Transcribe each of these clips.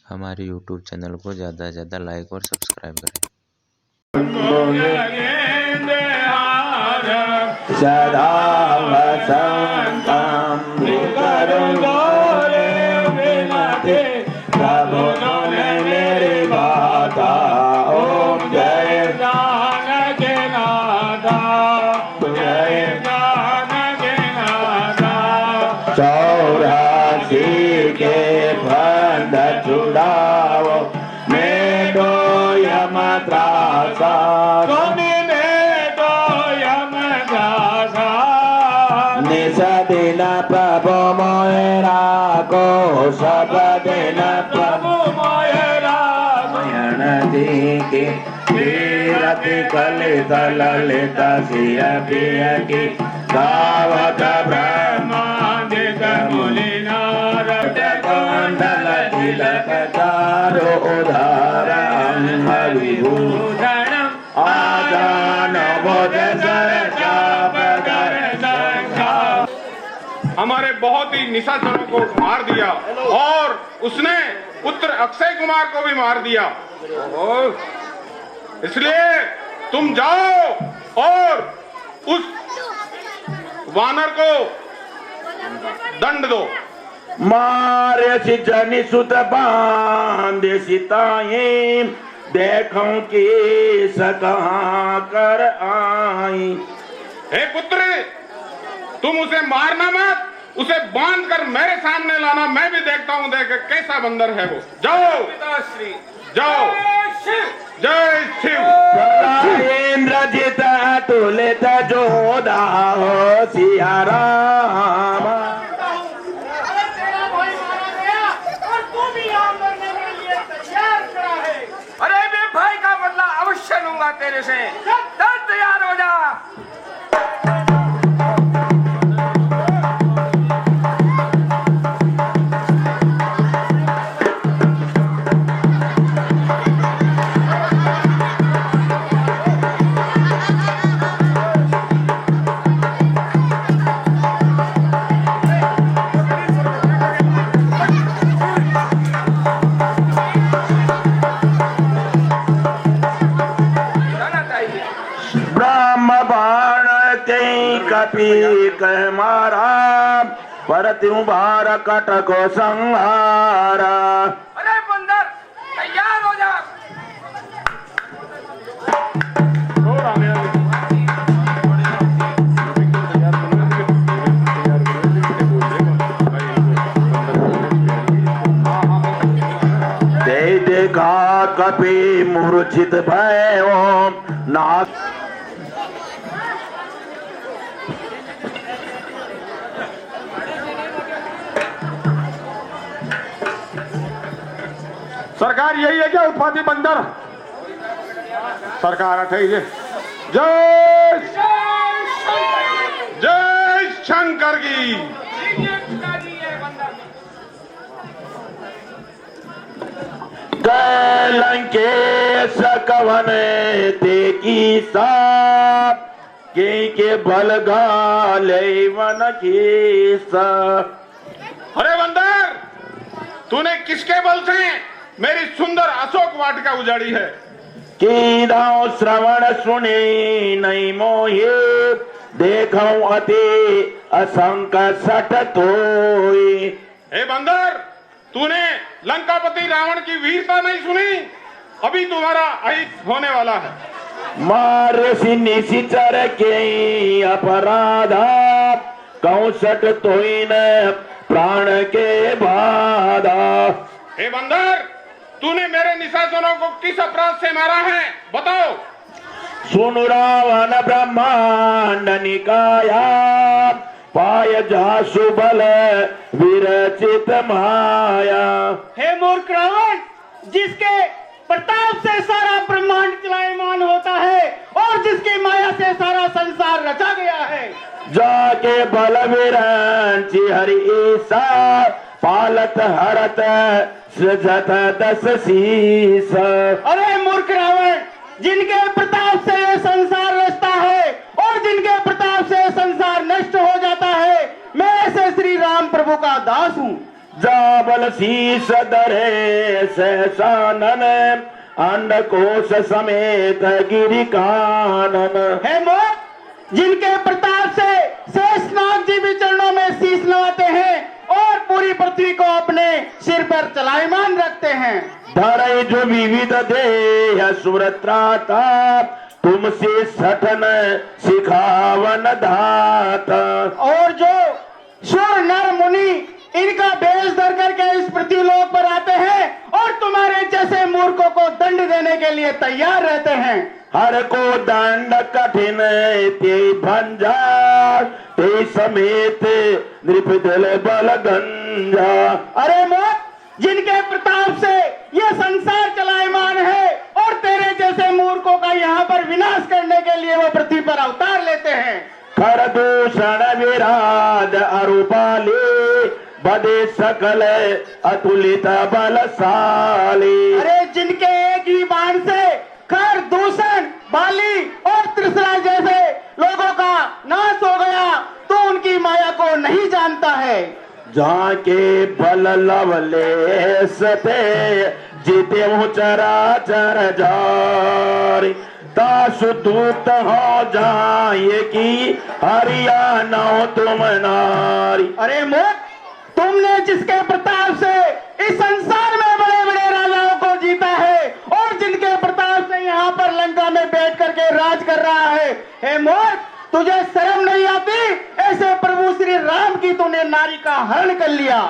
हमारे YouTube channel को ज़्यादा से ज़्यादा लाइक और सब्सक्राइब करें। सदा वसंतम करुणोरे विनते प्रभु ने मेरी गाथा ओम जय जानक नाथा जय जानक नाथा 84 के बंध छुड़ाओ मेरे यम त्रासा दिन प्रभु मोयरा को सब दिन प्रभु मोयरा मयण जी की कीरति कलित ललित सिय प्रिय की गावत ब्रह्मादिक मुनि नारद कुंडल तिलक चारु उधार अंग विभूषण आजान बोध सर चाप हमारे बहुत ही निशाचरों को मार दिया और उसने पुत्र अक्षय कुमार को भी मार दिया। इसलिए तुम जाओ और उस वानर को दंड दो। मारे जनि सुत बांध सीताए देखो कि कहाँ कर आई। हे पुत्र, तुम उसे मारना मत, उसे बांध कर मेरे सामने लाना, मैं भी देखता हूँ देख कैसा बंदर है वो। जाओ पिताश्री, जाओ। जय शिव। इंद्रजित तुलित जोधा हो सिया राम। अरे मैं भाई का बदला अवश्य लूंगा तेरे से। तैयार हो जा। कपी कह मारा पर त्यों बार कटक संहारा। अरे बंदर तैयार हो जा। दे देखा कपी मूर्छित भयो नाथ। सरकार यही है क्या उत्पाती बंदर? सरकार अठे जय जय शंकर की। लंकेश कवन ते की साप के बल गाले वन की सा। अरे बंदर, तूने किसके बल से मेरी सुंदर अशोक वाटिका उजाड़ी है? कीदाओ श्रवण सुने नहीं मोहे देखो अति असंक सट तोई। हे बंदर, तूने लंकापति रावण की वीरता नहीं सुनी? अभी तुम्हारा अहित होने वाला है। मार निशिचर के अपराधा कौशट तोई न प्राण के बाधा। हे बंदर, तूने मेरे निशाचरों को किस अपराध से मारा है? बताओ। सुन रावण ब्रह्मांड निकाया पाय जासु बल विरचित माया। हे मूर्ख रावण, जिसके प्रताप से सारा ब्रह्मांड चलायमान होता है और जिसकी माया से सारा संसार रचा गया है, जाके बल विरंचि हरि ईसा पालत हरत सृजत दस शीस। अरे मूर्ख रावण, जिनके प्रताप से संसार रचता है और जिनके प्रताप से संसार नष्ट हो जाता है, मैं ऐसे श्री राम प्रभु का दास हूँ। जाबल शीस दरे सहसानन अंडकोश समेत गिरि कानन। हे मौत, जिनके प्रताप से शेषनाग जी भी चरणों में शीश नवाते हैं और पूरी पृथ्वी को अपने सिर पर चलायमान रखते हैं। धरई जो विविध देह सुरत्राता तुमसे सठन सिखावन धात। और जो सुर नर मुनि इनका भेष धर करके इस पृथ्वी लोक पर आते हैं और तुम्हारे जैसे मूर्खों को दंड देने के लिए तैयार रहते हैं। हर को दंड कठिन ते भंजा ते समेत नृपदल बल गंजा। अरे मौत, जिनके प्रताप से ये संसार चलायमान है और तेरे जैसे मूर्खों का यहाँ पर विनाश करने के लिए वो पृथ्वी पर अवतार लेते हैं। खर दूषण विराज अरुपाले बदे सकल अतुलित बलशाली। अरे जिनके एक ही बाण से खर दूषण बाली और त्रिशरा जैसे लोगों का नाश हो गया, तो उनकी माया को नहीं जानता है। जहाँ के बल लवलेश ते जीते हूँ चराचर जारी। दासु दूत हो जाए कि हरियाणा हो तुम नारी। अरे मौत, तुमने जिसके प्रताप से इस संसार में बड़े बड़े राजाओं को जीता है और जिनके प्रताप से यहाँ पर लंका में बैठ करके राज कर रहा है, हे मौत, तुझे शर्म नहीं आती? ऐसे प्रभु श्री राम की तूने नारी का हरण कर लिया।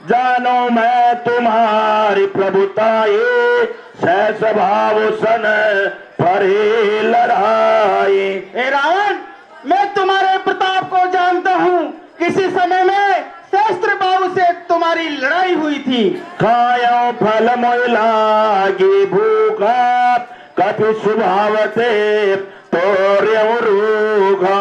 जानो मैं तुम्हारी प्रभुताए सहस भाव सन परे लड़ाई। हे रावण, मैं तुम्हारे प्रताप को जानता हूँ। किसी समय में शस्त्र भाव से तुम्हारी लड़ाई हुई थी। खायो फल मोलागी भूखा कभी स्वभावते तोर्यो रूखा।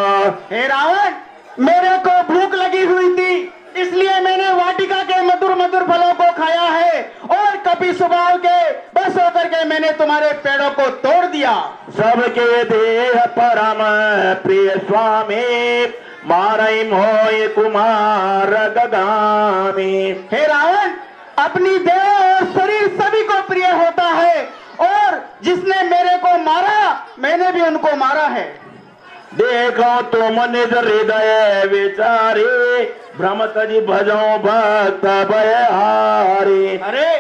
हे रावण, मेरे को भूख लगी हुई थी, इसलिए मैंने वाटिका के मधुर मधुर फलों को खाया है और कपि स्वभाव के बस होकर के मैंने तुम्हारे पेड़ों को तोड़ दिया। सबके देह परम प्रिय स्वामी मारई मोय कुमार गगामी। हे रावण, अपनी देह और शरीर सभी को प्रिय होता है और जिसने मेरे को मारा मैंने भी उनको मारा है। देखो तुम निज हृदय विचारे भ्रमत जी भजो भक्त भयहारी। अरे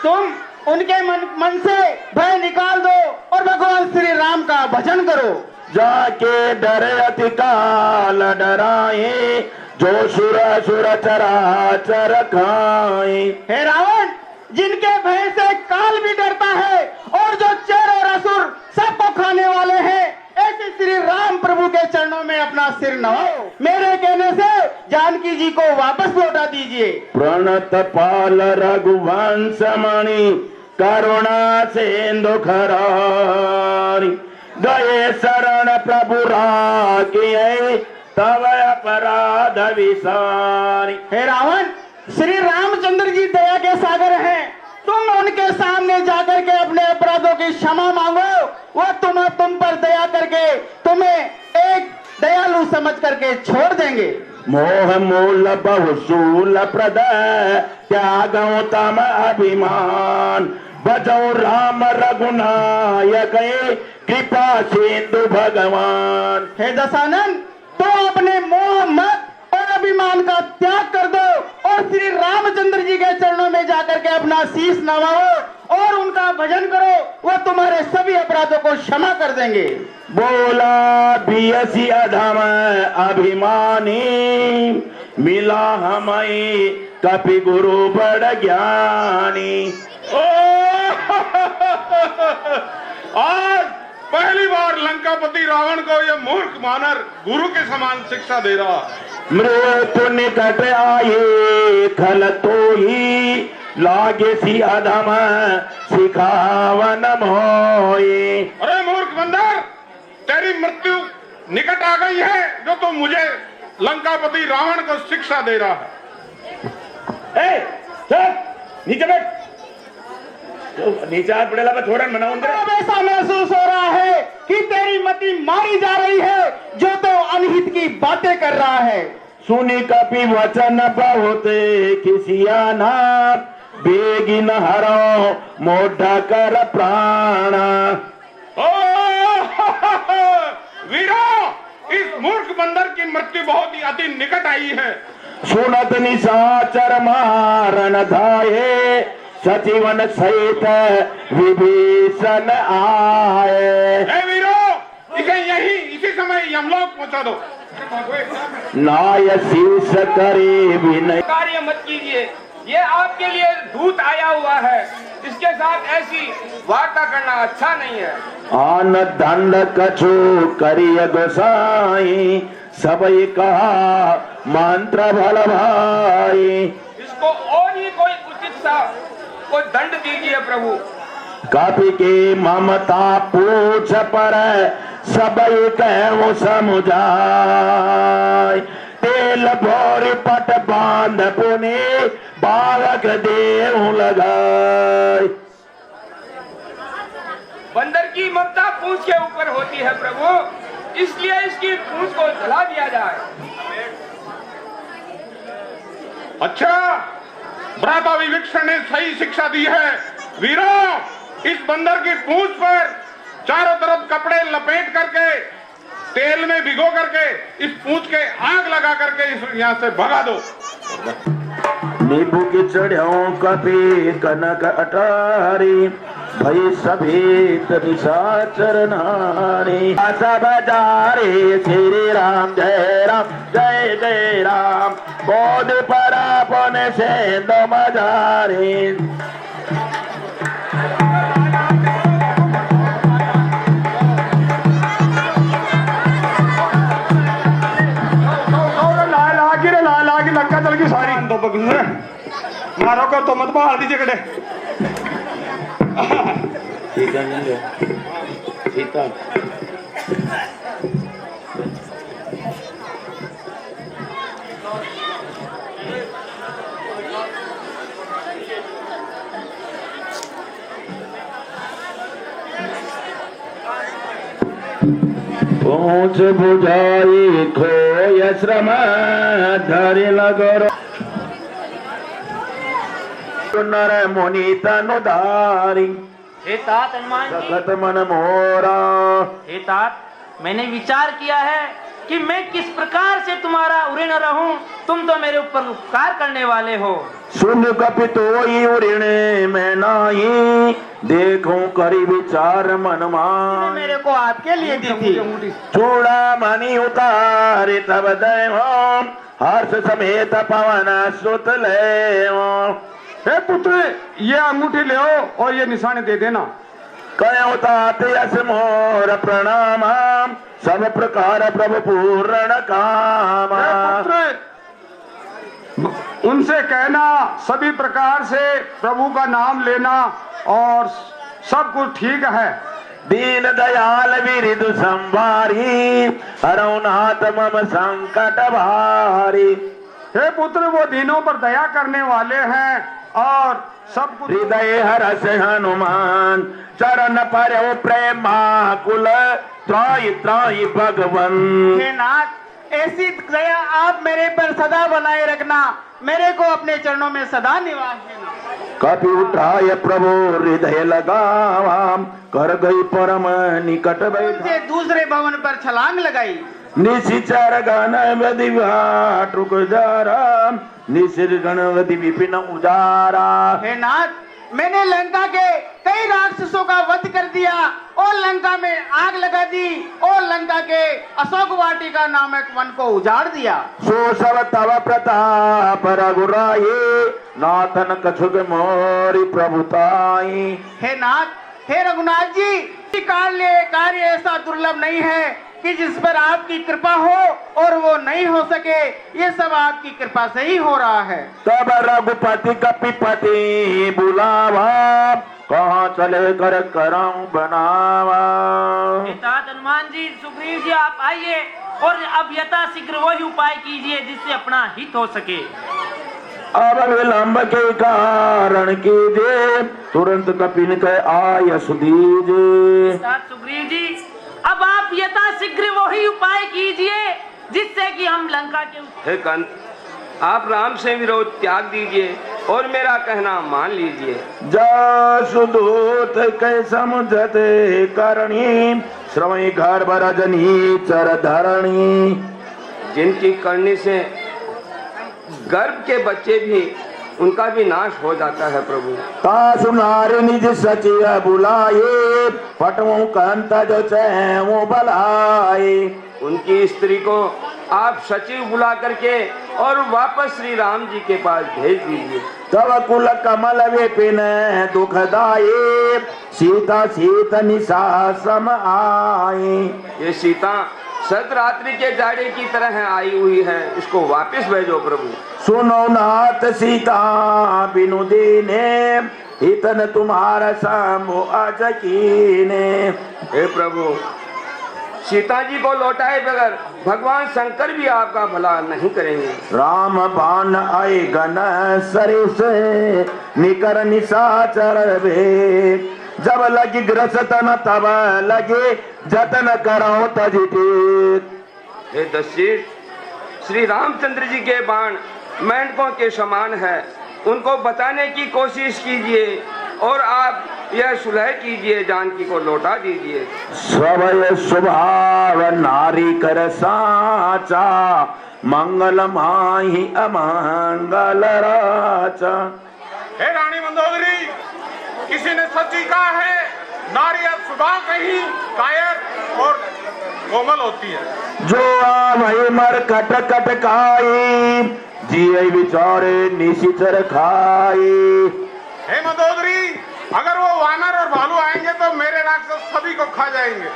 तुम उनके मन से भय निकाल दो और भगवान श्री राम का भजन करो। जाके डरे अति काल डराए जो सुर सुर चराचर खाए। हे रावण, जिनके भय से काल भी डरता है और जो चर और असुर सबको खाने वाले हैं, ऐसे श्री राम प्रभु के चरणों में अपना सिर नवाओ। मेरे कहने से जानकी जी को वापस लौटा दीजिए। प्रणत पाल रघुवंश मणि करुणा सिंधु खरारी। गए शरण प्रभु राखिए तव अपराध विसारी। हे रावण, श्री रामचंद्र जी दया के सागर हैं। तुम उनके सामने जाकर के अपने अपराधों की क्षमा मांगो, वो तुम पर दया करके तुम्हें एक दयालु समझ करके छोड़ देंगे। मोह मूल बहुशूल प्रद त्यागो तम अभिमान बजो राम रघुनायक कृपा सिंधु भगवान। हे दशानन, तो अपने मोह मत और अभिमान का त्याग कर दो और श्री रामचंद्र जी के चरणों में जाकर के अपना शीश नवाओ और उनका भजन करो, वो तुम्हारे सभी अपराधों को क्षमा कर देंगे। बोला बियसी अधम अभिमानी मिला हमें कपि गुरु बड़ ज्ञानी। आज पहली बार लंकापति रावण को यह मूर्ख वानर गुरु के समान शिक्षा दे रहा है। मृत्यु निकट आए खल तो ही लागे सी अधम सिखावन मोए। अरे मूर्ख बंदर, तेरी मृत्यु निकट आ गई है जो तो मुझे लंकापति रावण को शिक्षा दे रहा है। चल नीचे बैठ। नीचे हाथ पड़ेला मैं थोड़ा मनाऊं। अब ऐसा महसूस हो रहा है कि तेरी मति मारी जा रही है जो तो अनहित की बातें कर रहा है। सुनी कपि वचन बहुते किसियाना बेगिन हरो मोढ़ा कर प्राण। ओ वीरों, इस मूर्ख बंदर की मृत्यु बहुत ही अति निकट आई है। सुनत निशाचर मारन धाये सचिवन सहित विभीषण आए। हे वीरों, इसे यही इसी समय यमलोक पहुंचा दो। नाय शीस करे विनय। कार्य मत कीजिए, ये आपके लिए दूत आया हुआ है, इसके साथ ऐसी वार्ता करना अच्छा नहीं है। आन दंड कछु करिय गोसाई सबई कहा मंत्र भल भाई। इसको और ही कोई उचित सा कोई दंड दीजिए प्रभु। कपि के ममता पूछ पर सबई कहूँ समुझाय। तेल भोर पट बांध पुने बालक देव लगाय। बंदर की ममता पूंछ के ऊपर होती है प्रभु, इसलिए इसकी पूंछ को जला दिया जाए। अच्छा, भ्राता विभीषण ने सही शिक्षा दी है। वीरों, इस बंदर की पूंछ पर चारों तरफ कपड़े लपेट करके तेल में भिगो करके इस पूंछ के आग लगा करके इस यहाँ से भगा दो। नींबू की चढ़ियों कपि कनक अटारी भई सभी निशाचर नारी। आशा बजारे श्री राम जय जय राम बोध पर अपने से दो मजारे। लक्का चल गई सारी तो मारो को तो मत बाहर दीजिए कड़े। ठीक है नहीं ठीक है। पहुँच बुझाई खोय श्रम धरि लगरो नर मुनि तनुधारी। हे तात हनुमान जी, सखत मन मोरा। हे तात, मैंने विचार किया है कि मैं किस प्रकार से तुम्हारा ऋण रहूं। तुम तो मेरे ऊपर उपकार करने वाले हो। सुन कपि तोई ऋण मैं नाही देखूं करी विचार मन मान। मेरे को आपके लिए दी थी। चूड़ा मणि उतारे तब देव हर्ष समेत पवन सुत ले। हे पुत्र, ये अंगूठी ले आओ और ये निशाने दे देना। कयो तात यस मोर प्रणाम सब प्रकार प्रभु पूर्ण काम। उनसे कहना सभी प्रकार से प्रभु का नाम लेना और सब कुछ ठीक है। दीन दयाल विरिदु संवारी हरौनाथ मम संकट भारी। हे पुत्र, वो दीनों पर दया करने वाले हैं और सब कुछ। हृदय हरस हनुमान चरण पर प्रेमा कुल त्राई त्राई भगवन। हे नाथ, ऐसी दया आप मेरे पर सदा बनाए रखना, मेरे को अपने चरणों में सदा निवास देना। कपि उठाय प्रभु हृदय लगावा कर गई परम निकट से दूसरे भवन पर छलांग लगाई। निशिचर गणपति टुक जारा निशिर गणपति विपिन उजारा। हे नाथ, मैंने लंका के कई राक्षसों का वध कर दिया और लंका में आग लगा दी और लंका के अशोक वाटिका नामक वन को उजाड़ दिया। सो सब तव प्रताप रघुराई नाथन कछुक मोरी प्रभुताई। हे नाथ, हे रघुनाथ जी, कार्य ऐसा दुर्लभ नहीं है कि जिस पर आपकी कृपा हो और वो नहीं हो सके। ये सब आपकी कृपा से ही हो रहा है। तब रघुपति कपिपति बुलावा कहाँ चले कर कराऊं बनावा। तात हनुमान जी, सुग्रीव जी, आप आइए और अब यथाशीघ्र वही उपाय कीजिए जिससे अपना हित हो सके। अब विलंब के कारण कीजिए तुरंत कपिन के आयस दीजिए। सुग्रीव जी, अब आप यथाशीघ्र वही उपाय कीजिए जिससे कि हम लंका के हे कंस, आप राम से विरोध त्याग दीजिए और मेरा कहना मान लीजिए। जसुदूत कै समुझते करणी श्रवई गर्भ रजनी चर धरणी। जिनकी करनी से गर्भ के बच्चे भी उनका भी नाश हो जाता है प्रभु। तासु नारी निज सचिव बुलाए पटवों कंत जो चैवों बलाए। उनकी स्त्री को आप सचिव बुला करके और वापस श्री राम जी के पास भेज दीजिए। तव कुल कमल विपिन दुखदाये सीता सीत निशा सम आए। ये सीता सतरात्रि के जाड़े की तरह आई हुई है, इसको वापस भेजो प्रभु। सुनो नाथ सीता बिनु दीने इतन तुम्हारा समो अजकीने। हे प्रभु, सीता जी को लौटाए बगैर भगवान शंकर भी आपका भला नहीं करेंगे। राम बाण आए गण सरिस निकर निशाचर भे। जब लगी ग्रसतन तब लगे जतन करो तजित। हे दशरथ, श्री रामचंद्र जी के बाण मेंढकों के समान है, उनको बताने की कोशिश कीजिए और आप यह सुलह कीजिए, जानकी को लौटा दीजिए। स्वभय स्वभाव नारी कर साचा मंगल माही अमंगल राचा। हे रानी मंदोदरी, किसी ने सच ही कहा है, नारी स्वभाव कहीं कायर और कोमल होती है। जो आवई मर कट कट खाई जिये बिचारे निशिचर खाई। हे मंदोदरी, अगर वो वानर और भालू आएंगे तो मेरे राक्षस सभी को खा जाएंगे।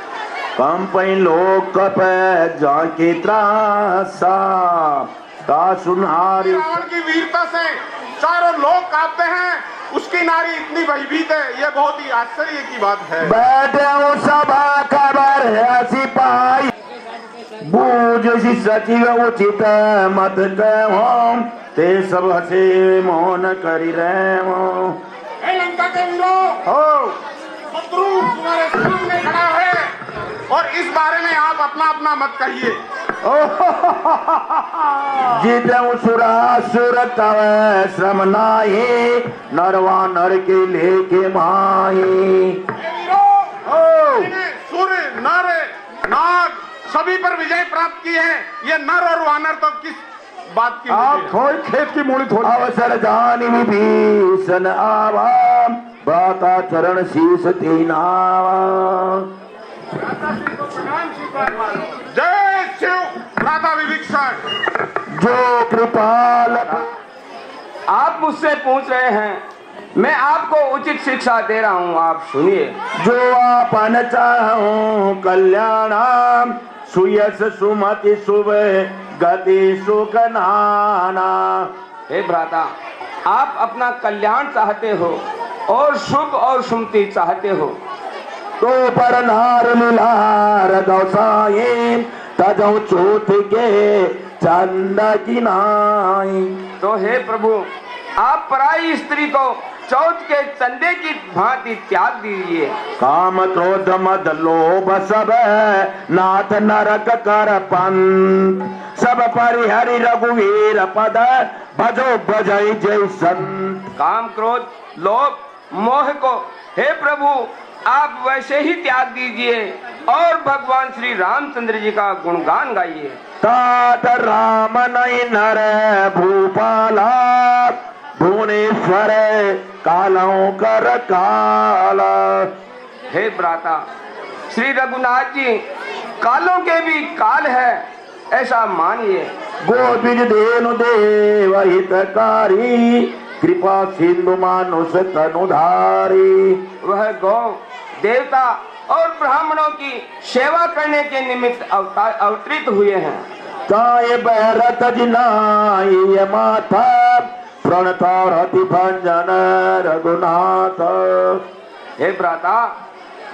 कम पै लोग कप जाके त्रासा का सुनारी। रावण की वीरता से चारों लोग कांपते हैं, उसकी नारी इतनी भयभीत है, ये बहुत ही आश्चर्य की बात है। बैठे वो सभा खबर है सिपाही बूझ सी सचिव उचित मत कहो ते सब हसे मौन करी रहे हो। हे लंका के वीरों, हो शत्रु तुम्हारे सामने खड़ा है और इस बारे में आप अपना अपना मत कहिए। जितऊ सुरासुर तव श्रम नाहि नरवा नर के लेके माही। हे वीरों, मैंने सूर्य नर नाग सभी पर विजय प्राप्त की है, ये नर और वानर तो किस बात की? आप थोड़ी खेत की मूली थोड़ी अवसर जानी विभीषण आवा बाता चरण शीस तीनावा। जय शिव भ्राता विभीषण। जो कृपाल। आप मुझसे पूछ रहे हैं, मैं आपको उचित शिक्षा दे रहा हूँ, आप सुनिए। जो आपन चाहूं कल्याण सुयस सुमति शुभ गति सुख नाना। हे भ्राता, आप अपना कल्याण चाहते हो और शुभ और सुमति चाहते हो, तो पर नार मिलार गौसाई तजौ चोट के चंद की नाई। तो हे प्रभु, आप पराई स्त्री को चौथ के चंदे की भांति त्याग दीजिए। काम क्रोध मद लोभ सब नाथ नरक कर पंथ सब परिहरि रघुवीर पद भजो बजई जय संत। काम क्रोध लोभ मोह को हे प्रभु आप वैसे ही त्याग दीजिए और भगवान श्री रामचंद्र जी का गुणगान गाइए। तात राम नई नर भूपाला भुवनेश्वर कालों कर काला। हे भ्राता, श्री रघुनाथ जी कालों के भी काल है, ऐसा मानिए। गोविंद देनु देव हितकारी कृपा सिंधु मानुष तनुधारी। वह गौ देवता और ब्राह्मणों की सेवा करने के निमित्त अवतरित हुए हैं। ताये बहरत जिनाई माथा प्रणता रति भंजन रघुनाथ। हे भ्राता,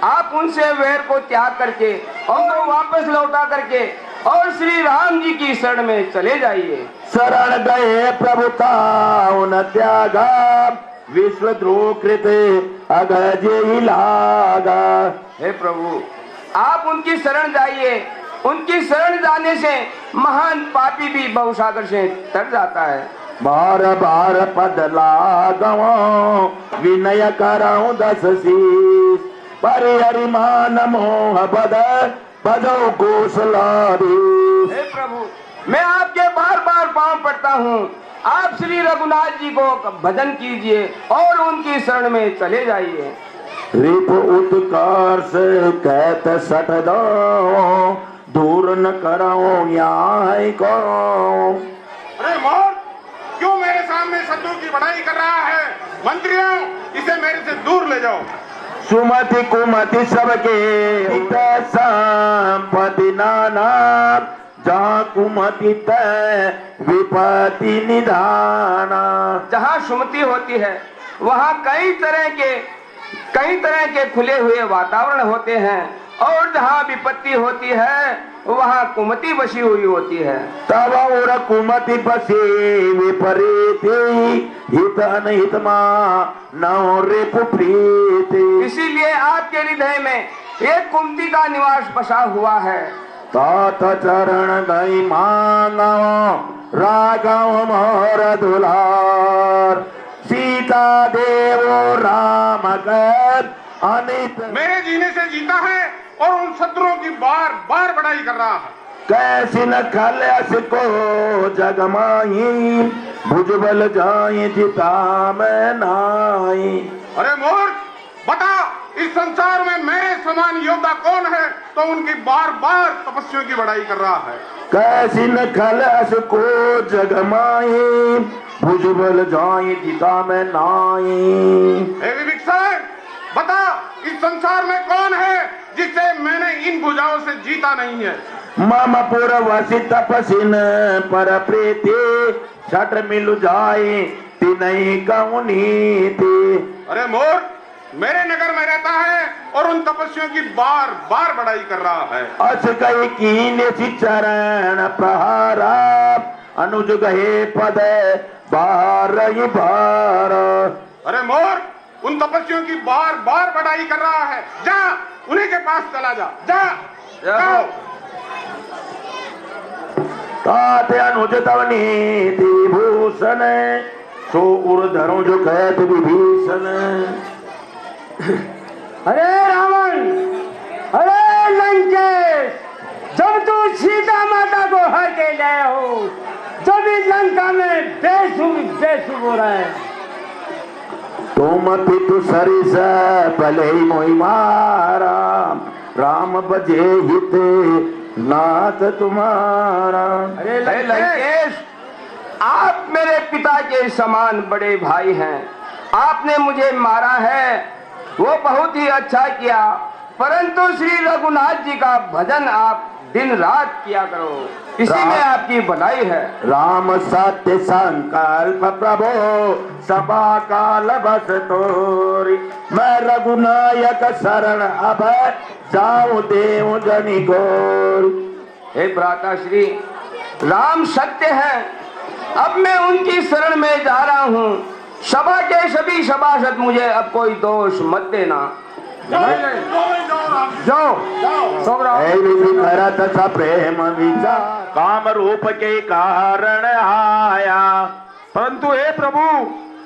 आप उनसे वैर को त्याग करके और वापस लौटा करके और श्री राम जी की शरण में चले जाइए। शरण गए प्रभुता उन त्यागा विश्व द्रोह कृत अगज लागा। हे प्रभु, आप उनकी शरण जाइए, उनकी शरण जाने से महान पापी भी बहुसागर से तर जाता है। बार बार पद लागो विनय कराऊं 10 शीश परिहरिमान मोह पद पदो कौशलाधीश। हे प्रभु, मैं आपके बार बार पांव पड़ता हूँ, आप श्री रघुनाथ जी को भजन कीजिए और उनकी शरण में चले जाइए। रिप उत्कर्ष कहत सट दो दूर न कराओ यहाँ को। अरे मोर, क्यों मेरे सामने शत्रु की बढ़ाई कर रहा है? मंत्रियों, इसे मेरे से दूर ले जाओ। सुमति कुमति सबके संपत्ति नाना जहाँ कुमति तय विपत्ति निधाना। जहाँ सुमति होती है वहाँ कई तरह के खुले हुए वातावरण होते हैं, और जहाँ विपत्ति होती है वहाँ कुमति बसी हुई होती है। तब और कुमति बसे विपरीति हित अनहित नौ रिपु प्रीति। इसीलिए आपके हृदय में एक कुमति का निवास बसा हुआ है। तात चरण गई मांगो राघव मोर दुलार सीता देवो राम गद अनित। मेरे जीने से जीता है और उन शत्रुओं की बार बार बढ़ाई कर रहा है। कैसी न खलस को जगमाई भुजबल जाए जिता मैं नाई। अरे मूर्ख, बता, इस संसार में मेरे समान योद्धा कौन है तो उनकी बार बार तपस्वियों की बढ़ाई कर रहा है? कैसी न खलस को जगमाई भुजबल जाए जिता मैं नाई। हे विभीषण, बता, इस संसार में कौन है जिसे मैंने इन भुजाओं से जीता नहीं है? मम पुरवसी तपसिन पर प्रीति छठ मिलु जाए तिनहि कहूँ नीति। अरे मूर्ख, मेरे नगर में रहता है और उन तपस्वियों की बार बार बढ़ाई कर रहा है। अस कई कीन चरण प्रहारा अनुज गहे पद बार बार। अरे मूर्ख, उन तपस्वियों की बार बार बढ़ाई कर रहा है। जा, उन्हीं के पास चला जा, जा, जाओ। तात अनुज तव नीति भूषण सो उर धरो जो कहत विभीषण। अरे रावण, अरे लंकेश, जब तू सीता माता को हर के गए हो, जब इस लंका में बेशुभ हो रहा है। तुम पितु सरिस पले मोहि मारा राम बजे हित नाथ तुम्हारा। अरे लंकेश, आप मेरे पिता के समान बड़े भाई हैं। आपने मुझे मारा है, वो बहुत ही अच्छा किया, परंतु श्री रघुनाथ जी का भजन आप दिन रात किया करो, इसी में आपकी भलाई है। राम सत्य संकल्प प्रभो सभा काल बस तोरी मैं रघुनायक शरण अब जाऊं देव जनि गोर। हे भ्राता श्री, राम सत्य है, अब मैं उनकी शरण में जा रहा हूँ। सभा के सभी सभासद मुझे अब कोई दोष मत देना। जाओ भरत सा प्रेम विचार काम रूप के कारण आया। परंतु हे प्रभु,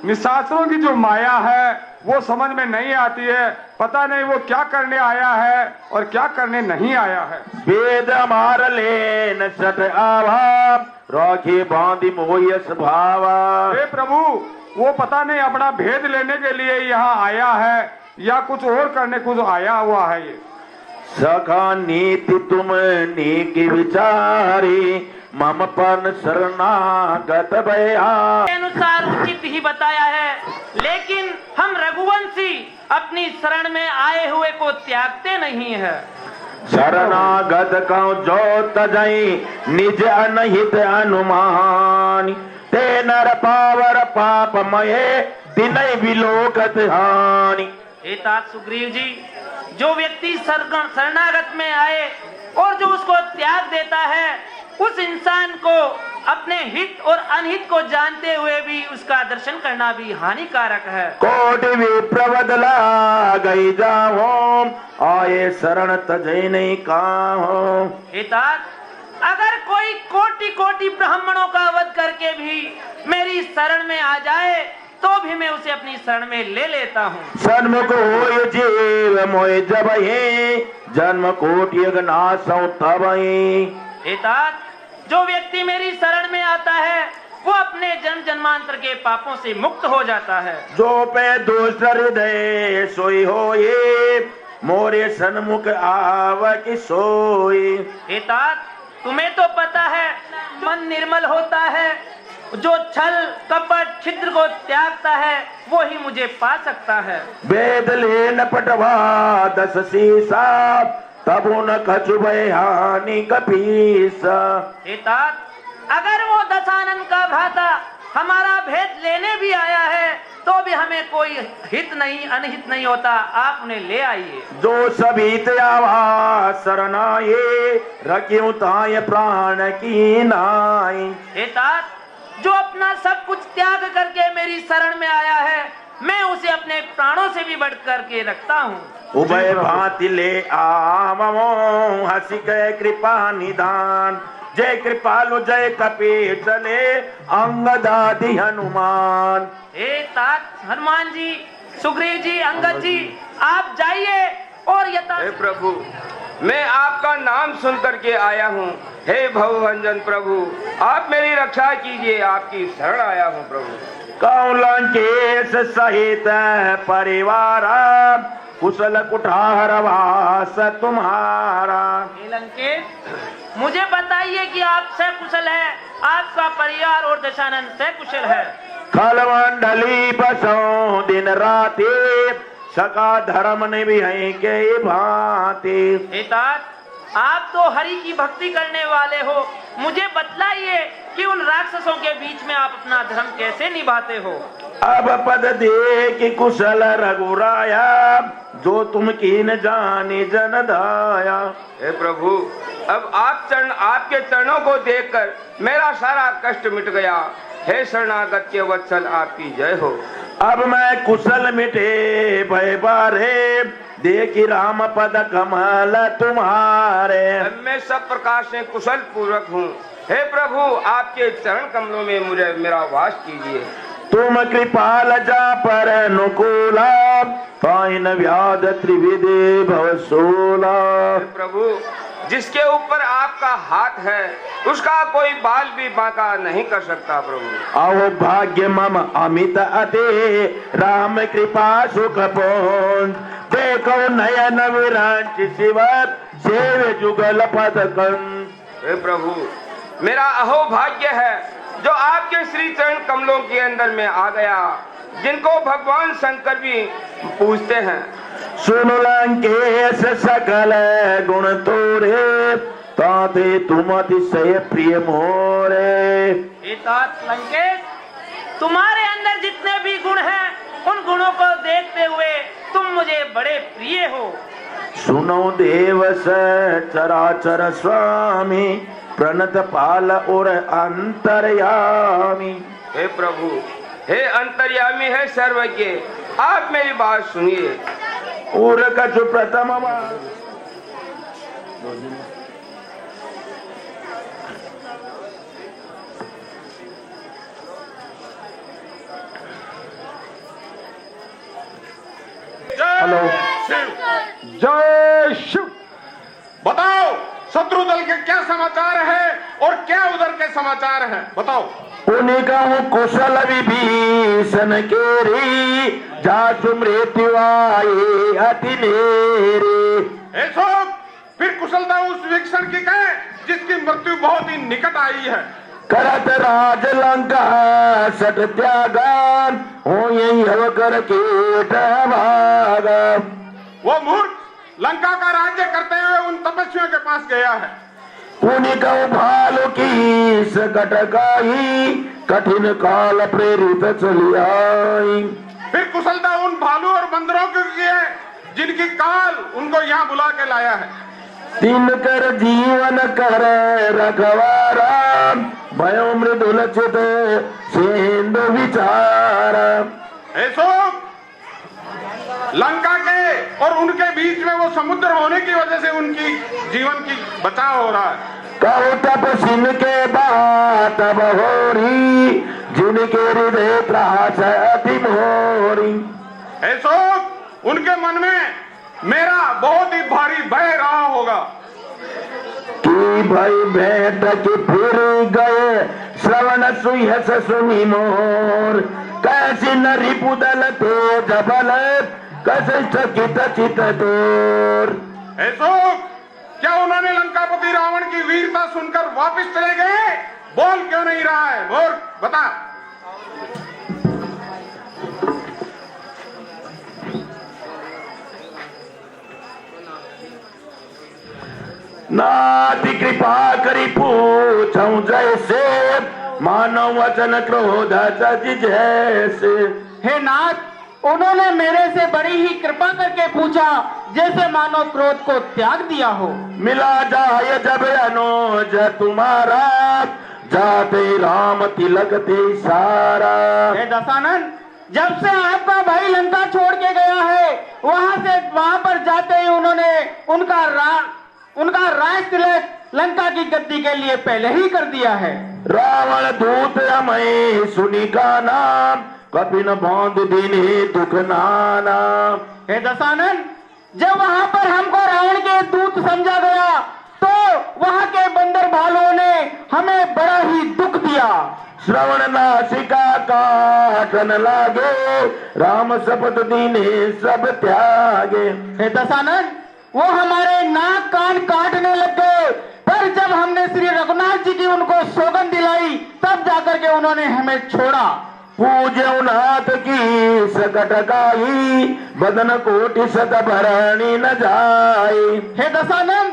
निशाचरों की जो माया है वो समझ में नहीं आती है। पता नहीं वो क्या करने आया है और क्या करने नहीं आया है। वेद मार लेन सट आभाव राखी बांधी मोयस भावा। हे प्रभु, वो पता नहीं अपना भेद लेने के लिए यहाँ आया है या कुछ और करने कुछ आया हुआ है। ये सखा नीति तुम नीकी विचारी मम पन शरणागत भया। अनुसार उचित ही बताया है, लेकिन हम रघुवंशी अपनी शरण में आए हुए को त्यागते नहीं है। शरणागत कौ जो तजई निज अनहित अनुमान ते नर पावर पाप मये दिन विलोकत हानि। हे तात सुग्रीव जी, जो व्यक्ति शरणागत में आए और जो उसको त्याग देता है, उस इंसान को अपने हित और अनहित को जानते हुए भी उसका दर्शन करना भी हानिकारक है। कोटि विप्रवदला गई जाओ, आए शरण तजय नहीं काहो। तात, अगर कोई कोटि कोटि ब्राह्मणों का वध करके भी मेरी शरण में आ जाए तो भी मैं उसे अपनी शरण में ले लेता हूँ। सन्मुख हो जीव मोय जब जन्म कोटि नासौ तब। तात, जो व्यक्ति मेरी शरण में आता है वो अपने जन्म जन्मांतर के पापों से मुक्त हो जाता है। जो पे दुष्ट हृदय सोई हो मोरे सन्मुख आव कि सोई। तात, तुम्हें तो पता है मन निर्मल होता है, जो छल कपट छिद्र को त्यागता है वो ही मुझे पा सकता है। वेद लेन पटवा 10 शीसा तब न कछु हानि कपीस। तात, अगर वो दशानन का भ्राता हमारा भेद लेने भी आया है तो भी हमें कोई हित नहीं अनहित नहीं होता, आप उन्हें ले आइए। जो सभी त्यावा शरणाए रख्यूं ताय प्राण की नाई। तात, जो अपना सब कुछ त्याग करके मेरी शरण में आया है मैं उसे अपने प्राणों से भी बढ़ करके रखता हूँ। उभय भांति ले आवो हसी गए कृपा निदान। जय कृपालु जय कपी चले अंगदादि हनुमान। तात, हनुमान जी, सुग्रीव जी, अंगद जी, आप जाइए और हे प्रभु, मैं आपका नाम सुन करके आया हूँ। हे भवभंजन प्रभु, आप मेरी रक्षा कीजिए, आपकी शरण आया हूँ प्रभु। कौलंकेश सहित परिवार कुशल कुठार वास तुम्हारा। लंकेश, मुझे बताइए कि आप सकुशल है, आपका परिवार और दशानन सकुशल है। खलमंडली बसों दिन राति सका धर्म ने भी है के भांति। तात, आप तो हरि की भक्ति करने वाले हो, मुझे बतलाइए कि उन राक्षसों के बीच में आप अपना धर्म कैसे निभाते हो। अब पद दे कि कुशल रघुराया जो तुम कीन जाने जन दाया। हे प्रभु, अब आपके चरणों को देखकर मेरा सारा कष्ट मिट गया। हे शरणागत के वत्सल, आपकी जय हो। अब मैं कुशल मिटे भय बारे देखी राम पद कमल तुम्हारे। अब मैं सब प्रकार से कुशल पूर्वक हूँ। हे प्रभु, आपके चरण कमलों में मुझे मेरा वास कीजिए। तुम कृपाल जा पर अनुकूला पाइन व्याध त्रिविधि भवसूला। प्रभु, जिसके ऊपर आपका हाथ है उसका कोई बाल भी बांका नहीं कर सकता प्रभु। आओ भाग्य मम अमित अते राम कृपा सुख पोंद। देखो नयन विरांच शिवत सेव जुगल पद कंद। हे प्रभु, मेरा अहो भाग्य है जो आपके श्री चरण कमलों के अंदर में आ गया, जिनको भगवान शंकर भी पूजते हैं। सुन लंकेश सकल गुण तोरे ताते तुम अतिशय प्रिय मोरे। लंकेश, तुम्हारे अंदर जितने भी गुण हैं उन गुणों को देखते हुए तुम मुझे बड़े प्रिय हो। सुनो देवस चराचर स्वामी प्रणत पाल और अंतर्यामी। हे प्रभु, हे अंतर्यामी, है सर्वज्ञ, आप मेरी बात सुनिए। और कछु प्रथम हेलो जय शिव। बताओ, शत्रु दल के क्या समाचार है और क्या उधर के समाचार हैं, बताओ। उन्हीं का कुशल विभीषण केरी जासु मृत्यु आए अति नेरे। शोक, फिर कुशलता उस विभीषण की कहे जिसकी मृत्यु बहुत ही निकट आई है। करत राज लंका सट त्यागान हो यही हव कर कीट भागा। वो मूर्ख लंका का राज्य करते हुए उन तपस्वियों के पास गया है। उन्हीं का भालू की सकट काई कठिन काल प्रेरित चली आई। फिर कुशलता उन भालू और बंदरों की है जिनकी काल उनको यहाँ बुला के लाया है। तीन कर जीवन कर रखवारा भयो मृदुल चित सिंधु विचार। शोक, लंका के और उनके बीच में वो समुद्र होने की वजह से उनकी जीवन की बचाव हो रहा है। कहो तप सिन के बात बहोरी, जिनके हृदय त्रास अति मोरी। ऐसो उनके मन में मेरा बहुत ही भारी भय रहा होगा कि भाई बैठ के फिर गए श्रवण सुयस सुनी मोर। कैसी नरी पुदल तेज बल, कैसे चकित चित दूर। ऐसो क्या उन्होंने लंकापति रावण की वीरता सुनकर वापस चले गए? बोल क्यों नहीं रहा है? बोल बता। नाति कृपा करी पूछूं जैसे, मानव वचन क्रोध सच जैसे। हे नाथ, उन्होंने मेरे से बड़ी ही कृपा करके पूछा, जैसे मानो क्रोध को त्याग दिया हो। मिला जाए जब अनुज तुम्हारा, जाते राम तिलक ते सारा। हे दशानन, जब से आपका भाई लंका छोड़ के गया है, वहां पर जाते ही उन्होंने उनका राज तिलक लंका की गद्दी के लिए पहले ही कर दिया है। रावण दूत अमय सुनी का नाम, कपिन बांध दीने दुख नाना। हे दशानन, जब वहां पर हमको रावण के दूत समझा गया, तो वहां के बंदर भालुओं ने हमें बड़ा ही दुख दिया। श्रवण नासिका काटन लागे, राम शपथ दीने सब त्यागे। हे दशानन, वो हमारे नाक कान काटने लग गए, पर जब हमने श्री रघुनाथ जी की उनको सौगंध दिलाई, तब जाकर के उन्होंने हमें छोड़ा। पूज्य नाथ की सकट गाई, बदन कोटि सत भरणी न जाए। हे दशानन,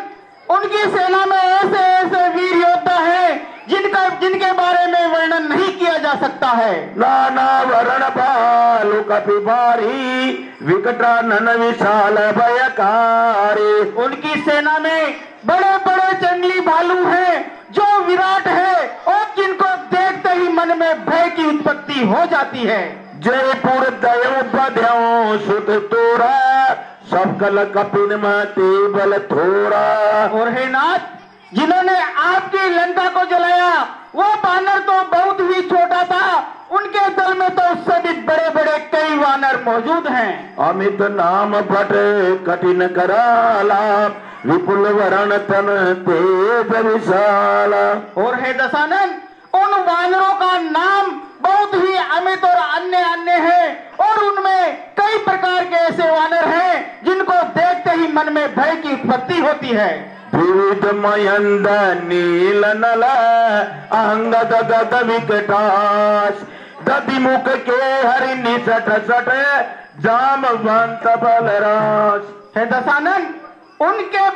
उनकी सेना में ऐसे ऐसे वीर योद्धा हैं, जिनके बारे में वर्णन नहीं किया जा सकता है। नाना वरण बालु कपि भारी, विकटानन विशाल भयकारी। उनकी सेना में बड़े बड़े जंगली भालू हैं, जो विराट है और जिनको देखते ही मन में भय की उत्पत्ति हो जाती है। जयपुर दयो बध्यो सुत तोरा, सब कल कपिन मते बल थोड़ा। और हे नाथ, जिन्होंने आपकी लंका को जलाया, वो बानर तो बहुत ही छोटा था, उनके दल में तो उससे भी बड़े बड़े कई वानर मौजूद हैं। अमित नाम पट कठिन कराला, विपुल वरण तन तेज विशाला। और हे दशानन, उन वानरों का नाम बहुत ही अमित और अन्य अन्य है, और उनमें कई प्रकार के ऐसे वानर हैं जिनको देखते ही मन में भय की उत्पत्ति होती है। विविध मयंद नील नल, अंगद गद विकटाश, दधि मुख के हरि निसट सट, जामवंत बलराज। हे दशानन, उनके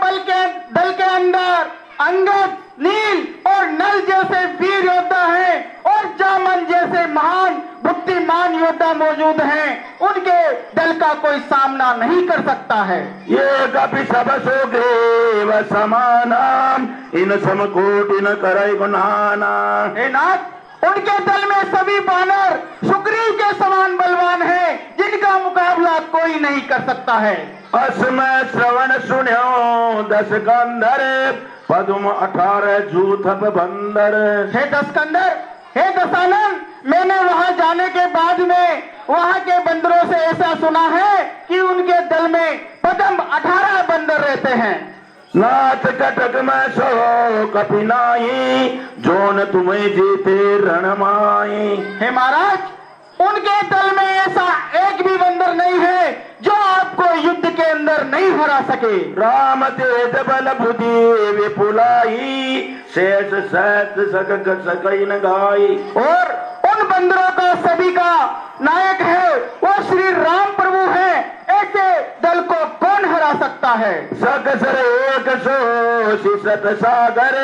दल के अंदर अंगद, नील और नल जैसे वीर योद्धा हैं, और जामन जैसे महान बुद्धिमान योद्धा मौजूद हैं। उनके दल का कोई सामना नहीं कर सकता है। ये कपि सब सोग्रीव समानाम, इन समकोटि न करे गुणाना। हे नाथ, उनके दल में सभी बानर सुग्रीव के समान बलवान हैं, जिनका मुकाबला कोई नहीं कर सकता है। असमय श्रवण सुन्यो दस कंधर, पद्म 18 जूथप बंदर। हे दशकंदर, हे दशानन, मैंने वहां जाने के बाद में वहां के बंदरों से ऐसा सुना है कि उनके दल में पद्म 18 बंदर रहते हैं। नाथ कटक में सो कपिनाई, जोन तुम्हें जीते रणमाई। हे महाराज, उनके दल में ऐसा एक भी बंदर नहीं है जो आपको युद्ध के अंदर नहीं हरा सके। राम तेज बल बुद्धि विपुलाई, शेष सहत सकई न गाई। और उन बंदरों का सभी का नायक है वो श्री राम प्रभु है, ऐसे दल को कौन हरा सकता है। सकसर एक सो सत सागर,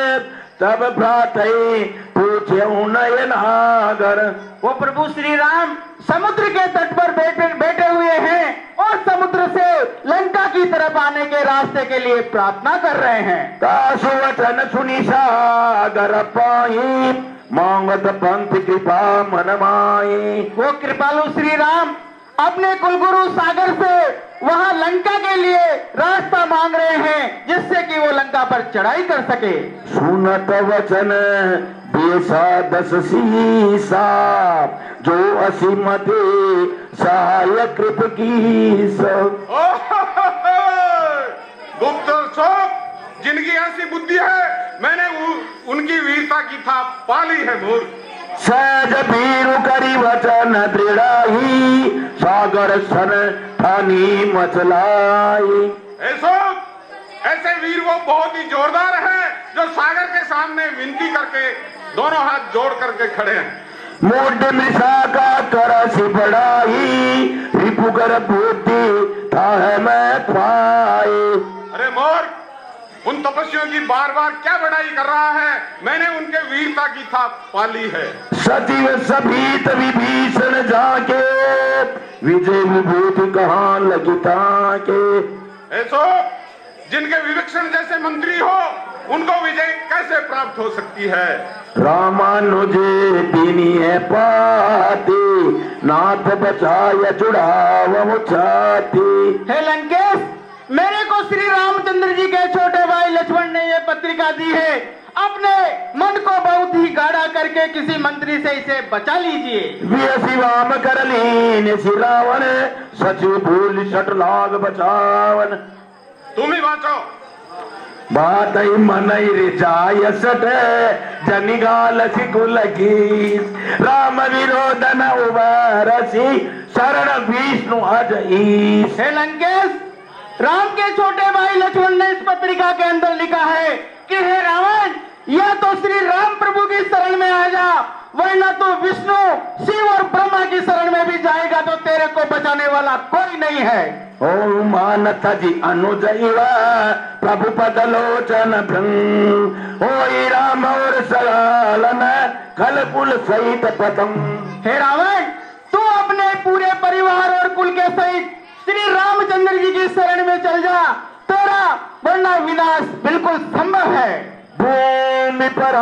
तब भ्रातई पूछे नयनागर। वो प्रभु श्री राम समुद्र के तट पर बैठे हुए हैं, और समुद्र से लंका की तरफ आने के रास्ते के लिए प्रार्थना कर रहे हैं। कासु वचन सुनी सागर पाई, मांगत पंथ कृपा मन माई। वो कृपालु श्री राम अपने कुलगुरु सागर से वहां लंका के लिए रास्ता मांग रहे हैं, जिससे कि वो लंका पर चढ़ाई कर सके। सुनत वचन बेसा दस सीसा, जो असीमते सहाय कृप की सब। गुप्त शोक, जिनकी ऐसी बुद्धि है, मैंने उनकी वीरता की था पाली है भूल। सहज वीर करी वचन दृढ़ाई, सागर सन ठानी मचलाई। ऐसे वीर वो बहुत ही जोरदार है, जो सागर के सामने विनती करके दोनों हाथ जोड़ करके खड़े हैं। मोड मिशा का करसी बढ़ाई, रिपुकर बुद्धि था है मैं पाए। अरे मोर, उन तपस्वियों की बार बार क्या बढ़ाई कर रहा है? मैंने उनके वीरता की था पाली है। सचिव सभीत विभीषण जाके, विजय विभूति कहाँ लगिता के। ऐसो जिनके विवेक्षण जैसे मंत्री हो, उनको विजय कैसे प्राप्त हो सकती है? रामानुजे दीनी है पाते, नाथ बचाया जुड़ाव चाहती। हे लंकेश, मेरे को श्री रामचंद्र जी के छोटे भाई लक्ष्मण ने ये पत्रिका दी है। अपने मन को बहुत ही गाढ़ा करके किसी मंत्री से इसे बचा लीजिए। शिवाम कर लीन श्री रावण, सचिव भूल सट लाग बचावन। तुम ही बाँचो। बात मन रिचाय सट, जनिगाल सिकुल की। राम विरोधन उबारसी, शरण विष्णु अज ईश। हे लंकेश, राम के छोटे भाई लक्ष्मण ने इस पत्रिका के अंदर लिखा है कि हे रावण, या तो श्री राम प्रभु की शरण में आ जा, वरना तो विष्णु, शिव और ब्रह्मा की शरण में भी जाएगा तो तेरे को बचाने वाला कोई नहीं है। ओ मानत जी अनुजैवा, प्रभु पद लोचन भृंग। ओ राम और सलालन, खल कुल सहित पतम। हे रावण, तू अपने पूरे परिवार और कुल के सहित श्री रामचंद्र जी की शरण में चल जा, तेरा वरना विनाश बिल्कुल संभव है। भूमि पर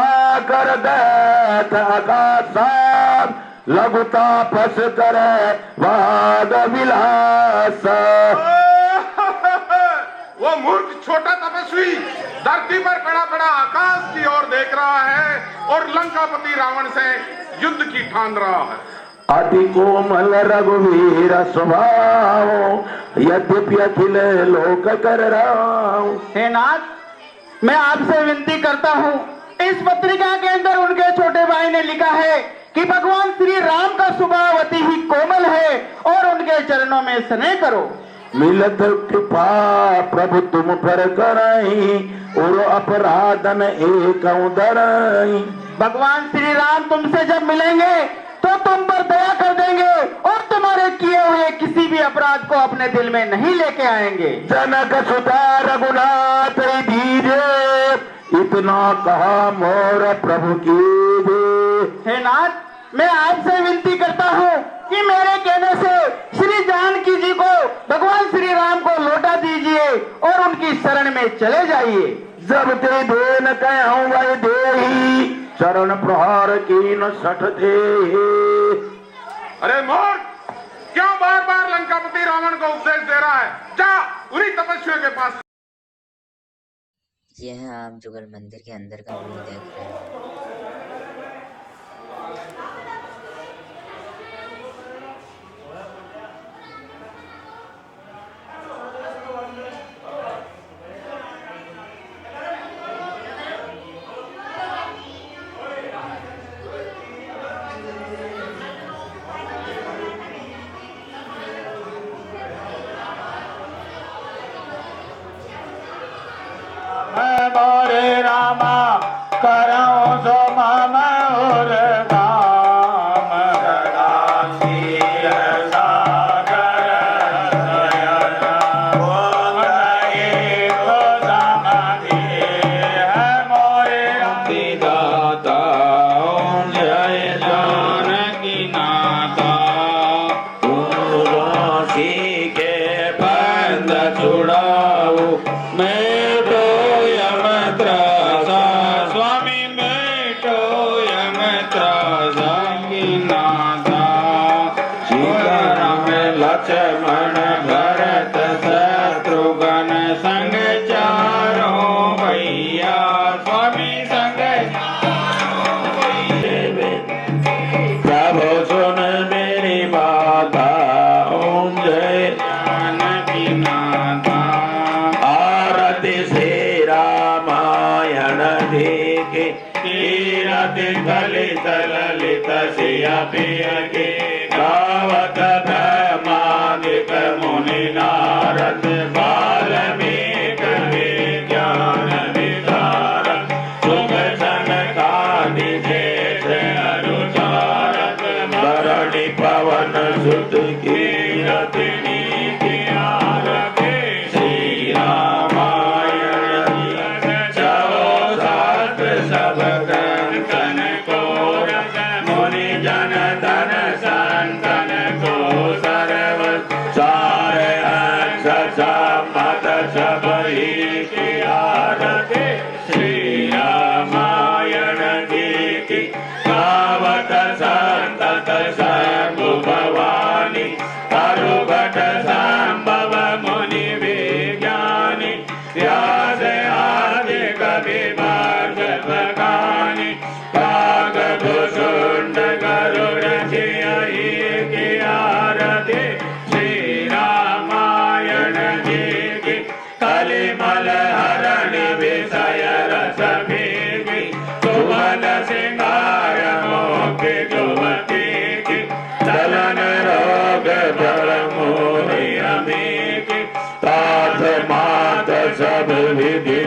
कर दैत आकाश, लघु तापस कर वाद विलास। वो मूर्ख छोटा तपस्वी धरती पर पड़ा पड़ा आकाश की ओर देख रहा है और लंकापति रावण से युद्ध की ठान रहा है। अति कोमल रघुवीर स्वभाव, यद्यपि अखिल लोक कर राव। हे नाथ, मैं आपसे विनती करता हूँ, इस पत्रिका के अंदर उनके छोटे भाई ने लिखा है कि भगवान श्री राम का स्वभाव अति ही कोमल है और उनके चरणों में स्नेह करो। मिलत कृपा प्रभु तुम पर कराई, और अपराधन एक उदराई। भगवान श्री राम तुमसे जब मिलेंगे तो तुम पर दया कर देंगे और तुम्हारे किए हुए किसी भी अपराध को अपने दिल में नहीं लेके आएंगे। जनक सुता रघुनाथ दीजे, इतना कहा मोर प्रभु की। हे नाथ, मैं आपसे विनती करता हूँ कि मेरे कहने से श्री जानकी जी को भगवान श्री राम को लौटा दीजिए और उनकी शरण में चले जाइए। जब ते देन कहूँ वही देही, चरण प्रहार की न सठ थे। अरे मोर, क्यों बार बार लंकापति रावण को उपदेश दे रहा है? जा उन्हीं तपस्वियों के पास। यह आप जुगल मंदिर के अंदर का व्यू देख रहे हैं। मोरे रामा करो सो मम और राम, सागर समाधि है मोरे दाता। जय जानकी नाथा, तुलसी के बंद छुड़ाओ, मैं अति कलित ललित सिया पिय की गावत ब्रह्मादिक मुनि नारद वाल्मीकि विज्ञान विशारद सुख सनकादि जेठ अनुचारक भरणी पवन सुत की रतिनी की आरती श्री रामायण सब शास्त्र सब ग्रंथन को मुनि जन धन संतन को सर्व सार मत सब ही की आरती श्री रामायण जी की गावत संतत सब भवानी करुघट संभव मुनि विज्ञानी व्यास आदि कवि भगवानी काग भुसुंड गरुड़ जियहि की आरती श्री रामायण जी की कलिमल हरण विषय रस भीगी सुमन सिंगार मोख जुवती की चलन रोग भर मोहि अमी की तात मात सब विधि